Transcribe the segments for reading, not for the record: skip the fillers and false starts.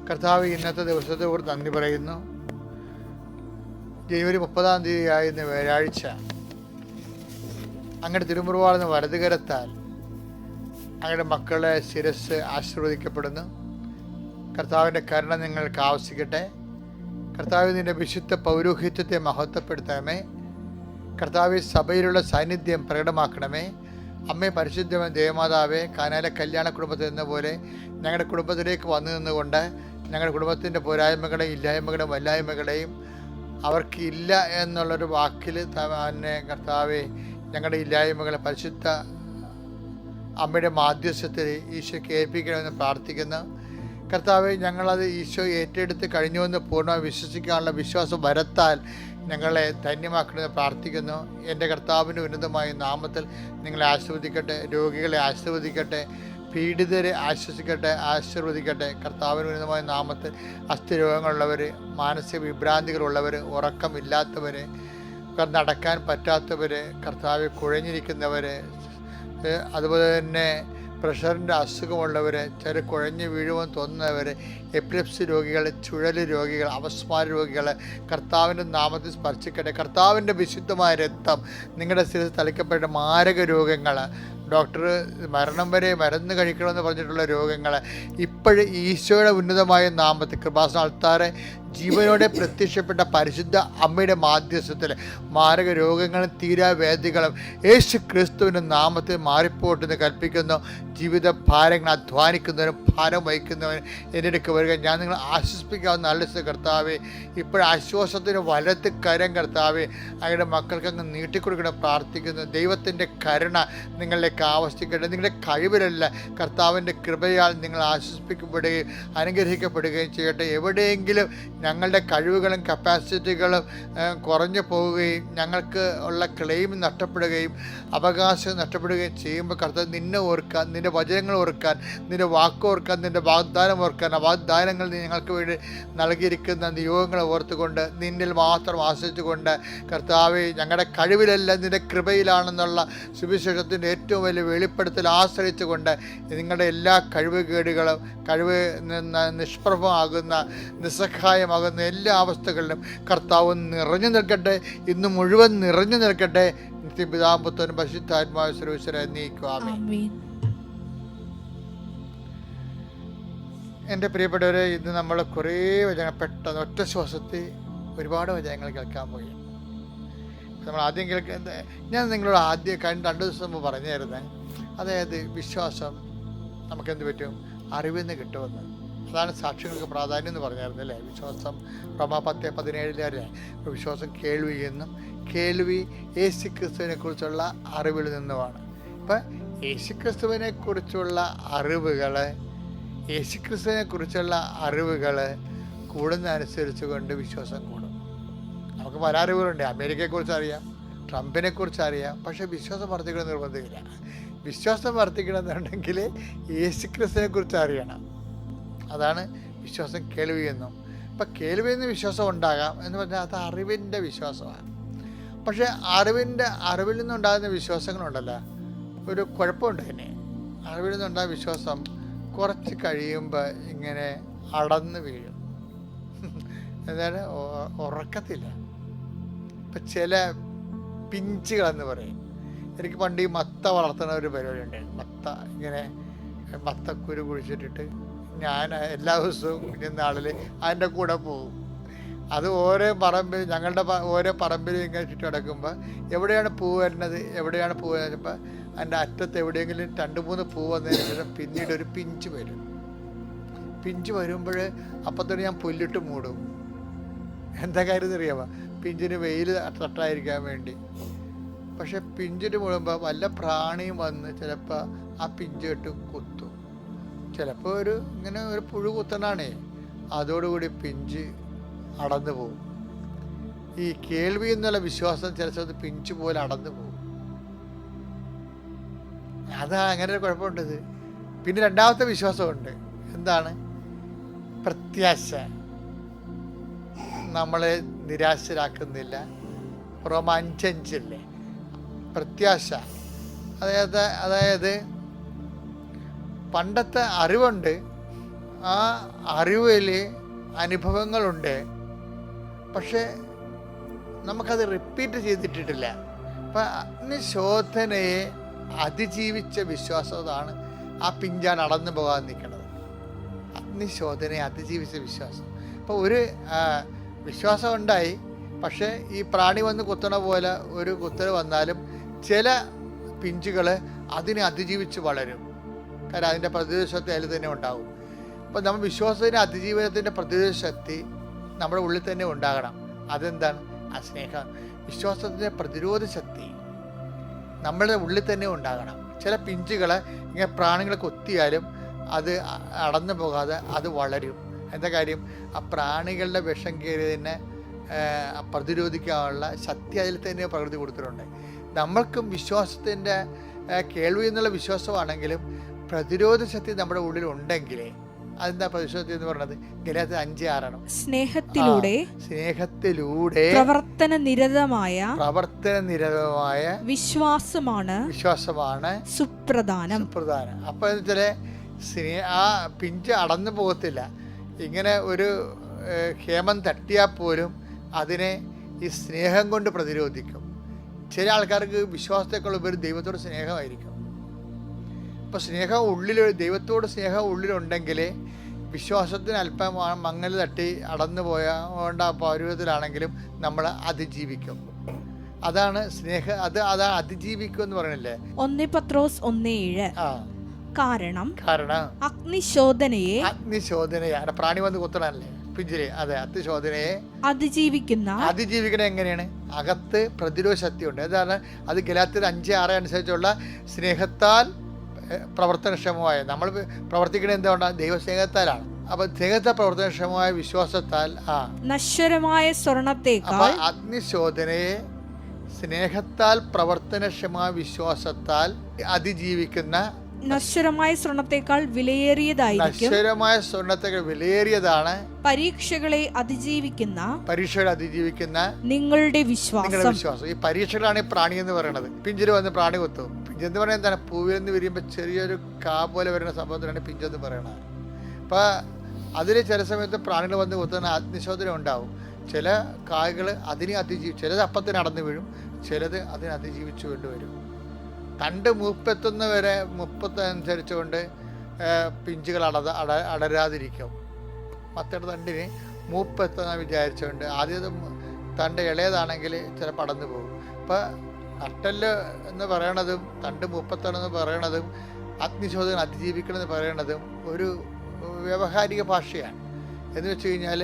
കർത്താവ്, ഇന്നത്തെ ദിവസത്തോട് നന്ദി പറയുന്നു. ജനുവരി 30-ാം തീയതിയായിരുന്ന വ്യാഴാഴ്ച അങ്ങയുടെ തിരുമുറിവാളുന്ന വലതുകരത്താൽ അങ്ങയുടെ മക്കളുടെ ശിരസ് ആശീർവദിക്കപ്പെടുന്നു. കർത്താവിൻ്റെ കരുണ നിങ്ങൾക്ക് ആവശ്യിക്കട്ടെ. കർത്താവ്, നിൻ്റെ വിശുദ്ധ പൗരോഹിത്യത്തെ മഹത്വപ്പെടുത്തണമേ. കർത്താവ്, സഭയിലുള്ള സാന്നിധ്യം പ്രകടമാക്കണമേ. അമ്മേ, പരിശുദ്ധമായ ദേവമാതാവേ, കാനായിലെ കല്യാണ കുടുംബത്തിൽ എന്ന പോലെ ഞങ്ങളുടെ കുടുംബത്തിലേക്ക് വന്നു നിന്നുകൊണ്ട് ഞങ്ങളുടെ കുടുംബത്തിൻ്റെ പോരായ്മകളെയും ഇല്ലായ്മകളെയും വല്ലായ്മകളെയും അവർക്ക് ഇല്ല എന്നുള്ളൊരു വാക്കിൽ തന്നെ കർത്താവെ, ഞങ്ങളുടെ ഇല്ലായ്മകളെ പരിശുദ്ധ അമ്മയുടെ മാധ്യസ്ഥത്തിൽ ഈശോയ്ക്ക് ഏൽപ്പിക്കണമെന്ന് പ്രാർത്ഥിക്കുന്നു. കർത്താവെ, ഞങ്ങളത് ഈശോ ഏറ്റെടുത്ത് കഴിഞ്ഞുവെന്ന് പൂർണ്ണമായി വിശ്വസിക്കാനുള്ള വിശ്വാസം വരത്താൽ ഞങ്ങളെ ധന്യമാക്കണമെന്ന് പ്രാർത്ഥിക്കുന്നു. എൻ്റെ കർത്താവിൻ്റെ ഉന്നതമായ നാമത്തിൽ നിങ്ങളെ ആശീർവദിക്കട്ടെ. രോഗികളെ ആശീർവദിക്കട്ടെ. പീഡിതരെ ആശീർവദിക്കട്ടെ. കർത്താവിന് ഉന്നതമായ നാമത്തിൽ അസ്ഥിരോഗങ്ങളുള്ളവർ, മാനസിക വിഭ്രാന്തികളുള്ളവർ, ഉറക്കമില്ലാത്തവർ, നടക്കാൻ പറ്റാത്തവർ, കർത്താവ് കുഴഞ്ഞിരിക്കുന്നവർ, അതുപോലെ തന്നെ പ്രഷറിൻ്റെ അസുഖമുള്ളവർ, ചില കുഴഞ്ഞ് വീഴുമെന്ന് തോന്നുന്നവർ, എപ്പിലെപ്സി രോഗികൾ, ചുഴൽ രോഗികൾ, അപസ്മാര രോഗികൾ കർത്താവിൻ്റെ നാമത്തിൽ സ്പർശിക്കട്ടെ. കർത്താവിൻ്റെ വിശുദ്ധമായ രക്തം നിങ്ങളുടെ സ്ഥിരത്തിൽ തളിക്കപ്പെട്ട മാരക രോഗങ്ങൾ, ഡോക്ടർ മരണം വരെ മരുന്ന് കഴിക്കണമെന്ന് പറഞ്ഞിട്ടുള്ള രോഗങ്ങൾ ഇപ്പോഴും ഈശോയുടെ ഉന്നതമായ നാമത്തിൽ കൃപാസന ആൾത്താരെ ജീവനോടെ പ്രത്യക്ഷപ്പെട്ട പരിശുദ്ധ അമ്മയുടെ മാധ്യസ്ഥത്തിൽ മാരക രോഗങ്ങളും തീരാവേദികളും യേശു ക്രിസ്തുവിൻ്റെ നാമത്തിൽ മാറിപ്പോട്ടെന്ന് കൽപ്പിക്കുന്നു. ജീവിത ഭാരങ്ങൾ അധ്വാനിക്കുന്നവരും ഭാരം വഹിക്കുന്നവരും എൻ്റെ അടുക്ക് വരിക. ഞാൻ നിങ്ങൾ ആശ്വസിപ്പിക്കാവുന്ന നല്ല കർത്താവെ, ഇപ്പോഴാശ്വാസത്തിന് വലത്ത് കരം കർത്താവെ അങ്ങയുടെ മക്കൾക്ക് അങ്ങ് നീട്ടിക്കൊടുക്കണം പ്രാർത്ഥിക്കുന്നു. ദൈവത്തിൻ്റെ കരുണ നിങ്ങളിലേക്ക് ആവശ്യിക്കട്ടെ. നിങ്ങളുടെ കഴിവിലല്ല, കർത്താവിൻ്റെ കൃപയാൽ നിങ്ങൾ ആശ്വസിപ്പിക്കപ്പെടുകയും അനുഗ്രഹിക്കപ്പെടുകയും ചെയ്യട്ടെ. എവിടെയെങ്കിലും ഞങ്ങളുടെ കഴിവുകളും കപ്പാസിറ്റികളും കുറഞ്ഞു പോവുകയും ഞങ്ങൾക്ക് ഉള്ള ക്ലെയിം നഷ്ടപ്പെടുകയും അവകാശം നഷ്ടപ്പെടുകയും ചെയ്യുമ്പോൾ കർത്താവ് നിന്നെ ഓർക്കാൻ, നിൻ്റെ വചനങ്ങൾ ഓർക്കാൻ, നിൻ്റെ വാക്ക് ഓർക്കാൻ, നിൻ്റെ വാഗ്ദാനം ഓർക്കാൻ, ആ വാഗ്ദാനങ്ങൾ നീ ഞങ്ങൾക്ക് വേണ്ടി നൽകിയിരിക്കുന്ന നിയോഗങ്ങളെ ഓർത്തുകൊണ്ട് നിന്നിൽ മാത്രം ആശ്രയിച്ചുകൊണ്ട് കർത്താവെ, ഞങ്ങളുടെ കഴിവിലല്ല നിൻ്റെ കൃപയിലാണെന്നുള്ള സുവിശേഷത്തിൻ്റെ ഏറ്റവും വലിയ വെളിപ്പെടുത്തൽ ആശ്രയിച്ചുകൊണ്ട് നിങ്ങളുടെ എല്ലാ കഴിവുകേടുകളും നിഷ്പ്രഭമാകുന്ന നിസ്സഹായമാകുന്ന എല്ലാ അവസ്ഥകളിലും കർത്താവ് നിറഞ്ഞു നിൽക്കട്ടെ. ഇന്ന് മുഴുവൻ നിറഞ്ഞു നിൽക്കട്ടെ. നിത്യപിതാപുത്രനും പരിശുദ്ധാത്മാവായ സർവ്വേശ്വരൻ എന്നേക്കും ആമേൻ. എൻ്റെ പ്രിയപ്പെട്ടവരെ, ഇന്ന് നമ്മൾ കുറേ വചനങ്ങൾ പെട്ടെന്ന് ഒറ്റ ശ്വാസത്തിൽ ഒരുപാട് വചനങ്ങൾ കേൾക്കാൻ പോയി. നമ്മൾ ആദ്യം ഞാൻ നിങ്ങളോട് കഴിഞ്ഞ 2 ദിവസം മുമ്പ് പറഞ്ഞു തരുന്നത്, അതായത് വിശ്വാസം നമുക്കെന്ത് പറ്റും, അറിവിന്ന് കിട്ടുമെന്ന്. അതാണ് സാക്ഷ്യങ്ങൾക്ക് പ്രാധാന്യം എന്ന് പറഞ്ഞായിരുന്നു അല്ലേ. വിശ്വാസം റോമാ 10:17 വിശ്വാസം കേൾവിയെന്നും കേൾവി യേശുക്രിസ്തുവിനെ കുറിച്ചുള്ള അറിവിൽ നിന്നുമാണ്. ഇപ്പം യേശുക്രിസ്തുവിനെ കുറിച്ചുള്ള അറിവുകൾ കൂടുന്നതനുസരിച്ച് കൊണ്ട് വിശ്വാസം കൂടും. നമുക്ക് പല അറിവുകളുണ്ട്. അമേരിക്കയെക്കുറിച്ച് അറിയാം, ട്രംപിനെ കുറിച്ച് അറിയാം. പക്ഷേ വിശ്വാസം വർദ്ധിക്കണം നിർബന്ധമില്ല. വിശ്വാസം വർദ്ധിക്കണമെന്നുണ്ടെങ്കിൽ യേശുക്രിസ്തുവിനെ കുറിച്ച് അറിയണം. അതാണ് വിശ്വാസം കേൾവിയെന്നും. ഇപ്പം കേൾവിയെന്ന് വിശ്വാസം ഉണ്ടാകാം എന്ന് പറഞ്ഞാൽ അത് അറിവിൻ്റെ വിശ്വാസമാണ്. പക്ഷേ അറിവിൽ നിന്നുണ്ടാകുന്ന വിശ്വാസങ്ങളുണ്ടല്ലോ, ഒരു കുഴപ്പമുണ്ട്. അതിന് അറിവിൽ നിന്നുണ്ടാകുന്ന വിശ്വാസം കുറച്ച് കഴിയുമ്പോൾ ഇങ്ങനെ അടന്ന് വീഴും. എന്താണ്, ഉറക്കത്തില്ല. ഇപ്പം ചില പിഞ്ചുകളെന്ന് പറയും. എനിക്ക് പണ്ട് ഈ മത്ത വളർത്തുന്ന ഒരു പരിപാടി ഉണ്ടായിരുന്നു. മത്തക്കുരു കുഴിച്ചിട്ടിട്ട് ഞാൻ എല്ലാ ദിവസവും കുഞ്ഞുനാളിൽ അതിൻ്റെ കൂടെ പോകും. അത് ഓരോ പറമ്പിൽ, ഞങ്ങളുടെ ഓരോ പറമ്പിലും ഇങ്ങനെ ചുറ്റി നടക്കുമ്പോൾ എവിടെയാണ് പൂ വരുമ്പോൾ അതിൻ്റെ അറ്റത്ത് എവിടെയെങ്കിലും 2-3 പൂ വന്നതിന് ശേഷം പിന്നീട് ഒരു പിഞ്ച് വരും. പിഞ്ച് വരുമ്പോൾ അപ്പം തന്നെ ഞാൻ പുല്ലിട്ട് മൂടും. എന്താ കാര്യം അറിയാമോ? പിഞ്ചിന് വെയിൽ തട്ടായിരിക്കാൻ വേണ്ടി. പക്ഷെ പിഞ്ചിന് മൂടുമ്പോൾ വല്ല പ്രാണിയും വന്ന് ചിലപ്പോൾ ആ പിഞ്ച് ഇട്ട് കുത്തും. ചിലപ്പോൾ ഇങ്ങനെ ഒരു പുഴു കുത്തണാണേ, അതോടുകൂടി പിഞ്ച് അടന്നു പോകും. ഈ കേൾവി എന്നുള്ള വിശ്വാസം ചില സ്ഥലത്ത് പിഞ്ച് പോലെ അടന്നു പോകും. അതാ അങ്ങനെ ഒരു കുഴപ്പമുണ്ടത്. പിന്നെ രണ്ടാമത്തെ വിശ്വാസമുണ്ട്. എന്താണ്? പ്രത്യാശ. നമ്മളെ നിരാശരാക്കുന്നില്ല. റോമ 5:5 പ്രത്യാശ. അതായത് പണ്ടത്തെ അറിവുണ്ട്, ആ അറിവിൽ അനുഭവങ്ങളുണ്ട്, പക്ഷെ നമുക്കത് റിപ്പീറ്റ് ചെയ്തിട്ടില്ല. അപ്പം അഗ്നിശോധനയെ അതിജീവിച്ച വിശ്വാസമാണ് ആ പിഞ്ചാൻ അടന്നു പോകാൻ നിൽക്കുന്നത്. അഗ്നിശോധനയെ അതിജീവിച്ച വിശ്വാസം. അപ്പോൾ ഒരു വിശ്വാസം ഉണ്ടായി, പക്ഷേ ഈ പ്രാണി വന്ന് കുത്തണ പോലെ ഒരു കുത്തൽ വന്നാലും ചില പിഞ്ചുകൾ അതിനെ അതിജീവിച്ച് വളരും. കാരണം അതിൻ്റെ പ്രതിരോധ ശക്തി അതിൽ തന്നെ ഉണ്ടാകും. അപ്പോൾ നമ്മൾ വിശ്വാസത്തിൻ്റെ അതിജീവനത്തിൻ്റെ പ്രതിരോധ ശക്തി നമ്മുടെ ഉള്ളിൽ തന്നെ ഉണ്ടാകണം. അതെന്താണ്? ആ സ്നേഹം. വിശ്വാസത്തിൻ്റെ പ്രതിരോധ ശക്തി നമ്മുടെ ഉള്ളിൽ തന്നെ ഉണ്ടാകണം. ചില പിഞ്ചുകളെ ഇങ്ങനെ പ്രാണികളെ കൊത്തിയാലും അത് അടന്നു പോകാതെ അത് വളരും. എന്താ കാര്യം? ആ പ്രാണികളുടെ വിഷം കയറിയതിനെ പ്രതിരോധിക്കാനുള്ള ശക്തി അതിൽ തന്നെ പ്രകൃതി കൊടുത്തിട്ടുണ്ട്. നമ്മൾക്കും വിശ്വാസത്തിൻ്റെ കേൾവി എന്നുള്ള വിശ്വാസമാണെങ്കിലും പ്രതിരോധ ശക്തി നമ്മുടെ ഉള്ളിൽ ഉണ്ടെങ്കിൽ അതെന്താ പ്രതിശോധന എന്ന് പറയുന്നത്? ഗലാത്യർ 5:6 സ്നേഹത്തിലൂടെ പ്രവർത്തന നിരതമായ വിശ്വാസമാണ് സുപ്രധാനം. അപ്പൊ ആ പിഞ്ച് അടന്നു പോകത്തില്ല. ഇങ്ങനെ ഒരു ഹേമം തട്ടിയാൽ പോലും അതിനെ ഈ സ്നേഹം കൊണ്ട് പ്രതിരോധിക്കും. ചില ആൾക്കാർക്ക് വിശ്വാസത്തെക്കാൾ ഉപരി ദൈവത്തോട് സ്നേഹമായിരിക്കും. അപ്പോൾ സ്നേഹം ദൈവത്തോട് സ്നേഹം ഉള്ളിലുണ്ടെങ്കിൽ വിശ്വാസത്തിന് അല്പം മങ്ങൽ തട്ടി അടന്നു പോയാണ്ട് ആ പൗരവത്തിലാണെങ്കിലും നമ്മൾ അതിജീവിക്കും. അതാണ് അതാണ് അതിജീവിക്കും എന്ന് പറയണില്ലേ? 1 പത്രോസ് 1:7. കാരണം അഗ്നിശോധനയെ പ്രാണി വന്ന് കുത്തണല്ലേ പിഞ്ചില്. അതെ, അഗ്നിശോധനയെ അതിജീവിക്കുന്ന എങ്ങനെയാണ്? അകത്ത് പ്രതിരോധ ശക്തി ഉണ്ട്. അതാണ് അത് ഗലാത്യർ 5:6 അനുസരിച്ചുള്ള സ്നേഹത്താൽ പ്രവർത്തനക്ഷമമായ, നമ്മൾ പ്രവർത്തിക്കുന്നത് എന്തുകൊണ്ടാണ്? ദൈവസ്നേഹത്താലാണ്. അപ്പൊ സ്നേഹത്താൽ പ്രവർത്തനക്ഷമമായ വിശ്വാസത്താൽ നശ്വരമായ സ്വർണത്തേക്കാൾ അഗ്നിശോധനയെ സ്നേഹത്താൽ പ്രവർത്തനക്ഷമമായ വിശ്വാസത്താൽ അതിജീവിക്കുന്ന നശ്വരമായ സ്വർണത്തേക്കാൾ വിലയേറിയതാണ് പരീക്ഷകളെ അതിജീവിക്കുന്ന നിങ്ങളുടെ വിശ്വാസം. ഈ പരീക്ഷകളാണ് ഈ പ്രാണി എന്ന് പറയുന്നത്. പിഞ്ചിൽ വന്ന് പ്രാണി കൊത്തും. പിഞ്ചെന്ന് പറയുന്നത് എന്താണ്? പൂവിൽ നിന്ന് വിരിയുമ്പോൾ ചെറിയൊരു കാ പോലെ വരുന്ന സംഭവത്തിനാണ് പിഞ്ചെന്ന് പറയണത്. അപ്പം അതിൽ ചില സമയത്ത് പ്രാണികൾ വന്ന് കൊത്തുന്ന അഗ്നിശോധന ഉണ്ടാവും. ചില കായകൾ അതിനെ ചിലത് അപ്പത്തിന് അടന്നു വീഴും, ചിലത് അതിനെ അതിജീവിച്ചു കൊണ്ടുവരും. തണ്ട് മൂപ്പെത്തുന്ന വരെ അനുസരിച്ചുകൊണ്ട് പിഞ്ചുകൾ അടരാതിരിക്കും. മറ്റൊരു തണ്ടിന് മൂപ്പെത്തുന്ന വിചാരിച്ചുകൊണ്ട് ആദ്യം തണ്ട് ഇളയതാണെങ്കിൽ ചിലപ്പോൾ അടന്നു പോകും. അപ്പോൾ നട്ടല് എന്ന് പറയണതും തണ്ട് മൂപ്പത്തണെന്ന് പറയണതും അഗ്നിശോധന അതിജീവിക്കണമെന്ന് പറയണതും ഒരു വ്യാവഹാരിക ഭാഷയാണ്. എന്ന് വെച്ച് കഴിഞ്ഞാൽ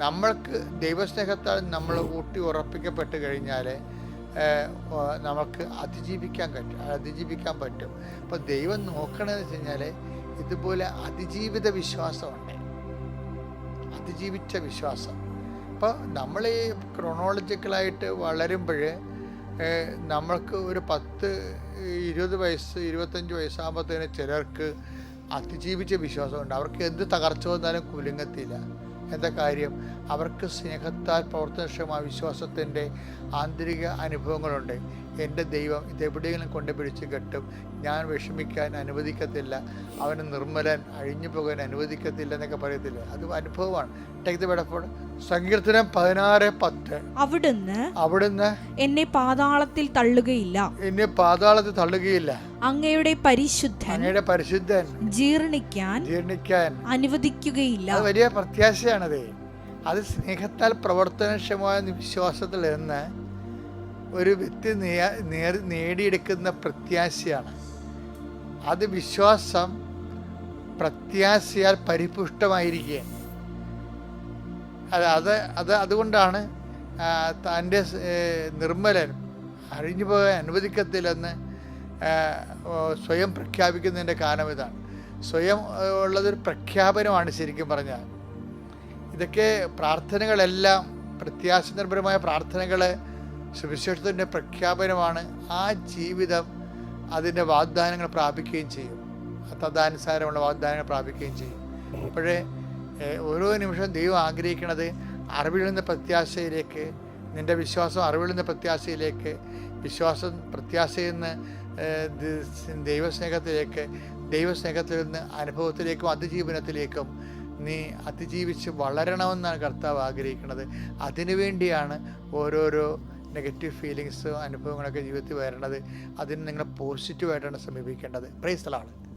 നമ്മൾക്ക് ദൈവസ്നേഹത്താൽ നമ്മൾ ഊട്ടി ഉറപ്പിക്കപ്പെട്ട് കഴിഞ്ഞാൽ നമുക്ക് അതിജീവിക്കാൻ പറ്റും. അപ്പോൾ ദൈവം നോക്കണമെന്ന് വെച്ച് കഴിഞ്ഞാൽ ഇതുപോലെ അതിജീവിത വിശ്വാസമുണ്ട്, അതിജീവിച്ച വിശ്വാസം. അപ്പോൾ നമ്മൾ ഈ ക്രോണോളജിക്കലായിട്ട് വളരുമ്പോൾ നമ്മൾക്ക് ഒരു 10-20 വയസ്സ് 25 വയസ്സാകുമ്പോഴത്തേന് ചിലർക്ക് അതിജീവിച്ച വിശ്വാസമുണ്ട്. അവർക്ക് എന്ത് തകർച്ച വന്നാലും കുലുങ്ങത്തില്ല. എന്താ കാര്യം? അവർക്ക് സ്നേഹത്താൽ പ്രവർത്തനക്ഷമമായ വിശ്വാസത്തിൻ്റെ ആന്തരിക അനുഭവങ്ങളുണ്ട്. എൻ്റെ ദൈവം ഇതെവിടെയെങ്കിലും കൊണ്ടുപിടിച്ച് കെട്ടും, ഞാൻ വിഷമിക്കാൻ അനുവദിക്കത്തില്ല, അവന് നിർമ്മലൻ അഴിഞ്ഞു പോകാൻ അനുവദിക്കത്തില്ല എന്നൊക്കെ പറയത്തില്ല. അത് അനുഭവമാണ്. Take the metaphor. സങ്കീർത്തനം 16:10. അവിടുന്ന് എന്നെ പാതാളത്തിൽ തള്ളുകയില്ല, അങ്ങയുടെ പരിശുദ്ധൻ ജീർണിക്കാൻ അനുവദിക്കുകയില്ല. അത് വലിയ പ്രത്യാശയാണത്. അത് സ്നേഹത്താൽ പ്രവർത്തനക്ഷമമായ വിശ്വാസത്തിൽ നിന്ന് ഒരു വ്യക്തി നേടിയെടുക്കുന്ന പ്രത്യാശയാണ്. അത് വിശ്വാസം പ്രത്യാശയാൽ പരിപുഷ്ടമായിരിക്കുക. അതുകൊണ്ടാണ് തൻ്റെ നിർമ്മലൻ അഴിഞ്ഞു പോകാൻ അനുവദിക്കത്തില്ലെന്ന് സ്വയം പ്രഖ്യാപിക്കുന്നതിൻ്റെ കാരണം ഇതാണ്. സ്വയം ഉള്ളതൊരു പ്രഖ്യാപനമാണ് ശരിക്കും പറഞ്ഞാൽ. ഇതൊക്കെ പ്രാർത്ഥനകളെല്ലാം പ്രത്യാശ നിർഭരമായ പ്രാർത്ഥനകൾ സുവിശേഷത്തിൻ്റെ പ്രഖ്യാപനമാണ്. ആ ജീവിതം അതിൻ്റെ വാഗ്ദാനങ്ങൾ പ്രാപിക്കുകയും ചെയ്യും, തദാനുസാരമുള്ള വാഗ്ദാനങ്ങൾ പ്രാപിക്കുകയും ചെയ്യും. അപ്പോഴേ ഓരോ നിമിഷവും ദൈവം ആഗ്രഹിക്കുന്നത് അറിവിൽ നിന്ന് പ്രത്യാശയിലേക്ക്, നിൻ്റെ വിശ്വാസം അറിവിൽ നിന്ന് പ്രത്യാശയിലേക്ക്, വിശ്വാസം പ്രത്യാശയിൽ നിന്ന് ദൈവസ്നേഹത്തിലേക്ക്, ദൈവസ്നേഹത്തിൽ നിന്ന് അനുഭവത്തിലേക്കും അതിജീവനത്തിലേക്കും നീ അതിജീവിച്ച് വളരണമെന്നാണ് കർത്താവ് ആഗ്രഹിക്കുന്നത്. അതിനുവേണ്ടിയാണ് ഓരോരോ നെഗറ്റീവ് ഫീലിങ്സും അനുഭവങ്ങളൊക്കെ ജീവിതത്തിൽ വരണത്. അതിന് നിങ്ങൾ പോസിറ്റീവായിട്ടാണ് സമീപിക്കേണ്ടത്. Praise the Lord.